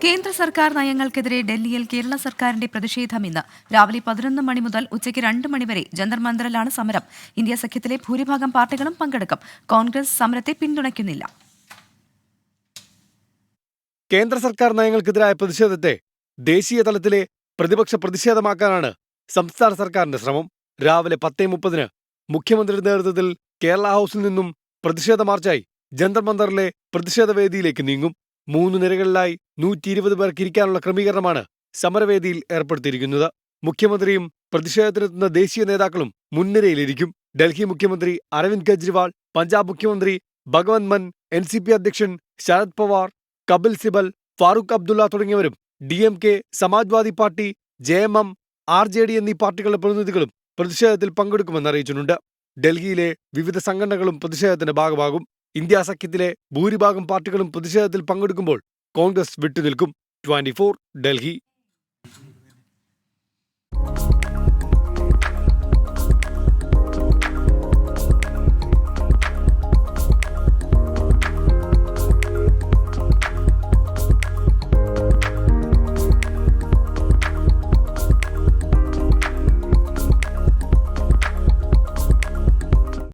കേന്ദ്ര സർക്കാർ നയങ്ങൾക്കെതിരെ ഡൽഹിയിൽ കേരള സർക്കാരിന്റെ പ്രതിഷേധം ഇന്ന് രാവിലെ 11 മണി മുതൽ ഉച്ചയ്ക്ക് 2 മണി വരെ ജന്തർ മന്ദറിലാണ് സമരം. ഇന്ത്യ സഖ്യത്തിലെ ഭൂരിഭാഗം പാർട്ടികളും പങ്കെടുക്കും. കോൺഗ്രസ് സമരത്തെ പിന്തുണയ്ക്കുന്നില്ല. കേന്ദ്ര സർക്കാർ നയങ്ങൾക്കെതിരായ പ്രതിഷേധത്തെ ദേശീയ തലത്തിലെ പ്രതിപക്ഷ പ്രതിഷേധമാക്കാനാണ് സംസ്ഥാന സർക്കാരിന്റെ ശ്രമം. രാവിലെ 10:30 മുഖ്യമന്ത്രിയുടെ നേതൃത്വത്തിൽ കേരള ഹൗസിൽ നിന്നും പ്രതിഷേധ മാർച്ചായി ജന്തർ മന്ദറിലെ പ്രതിഷേധ വേദിയിലേക്ക് നീങ്ങും. 3 നിരകളിലായി 120 പേർക്ക് ഇരിക്കാനുള്ള ക്രമീകരണമാണ് സമരവേദിയിൽ ഏർപ്പെടുത്തിയിരിക്കുന്നത്. മുഖ്യമന്ത്രിയും പ്രതിഷേധത്തിനെത്തുന്ന ദേശീയ നേതാക്കളും മുൻനിരയിലിരിക്കും. ഡൽഹി മുഖ്യമന്ത്രി അരവിന്ദ് കെജ്രിവാൾ, പഞ്ചാബ് മുഖ്യമന്ത്രി ഭഗവന്ത് മാൻ, NCP അധ്യക്ഷൻ ശരത് പവാർ, കപിൽ സിബൽ, ഫാറൂഖ് അബ്ദുള്ള തുടങ്ങിയവരും DMK, Samajwadi party, JMM, RJD എന്നീ പാർട്ടികളുടെ പ്രതിനിധികളും പ്രതിഷേധത്തിൽ പങ്കെടുക്കുമെന്ന് അറിയിച്ചിട്ടുണ്ട്. ഡൽഹിയിലെ വിവിധ സംഘടനകളും പ്രതിഷേധത്തിന്റെ ഭാഗമാകും. ഇന്ത്യ സഖ്യത്തിലെ ഭൂരിഭാഗം പാർട്ടികളും പ്രതിഷേധത്തിൽ പങ്കെടുക്കുമ്പോൾ കോൺഗ്രസ് വിട്ടുനിൽക്കും. 24 ഡൽഹി.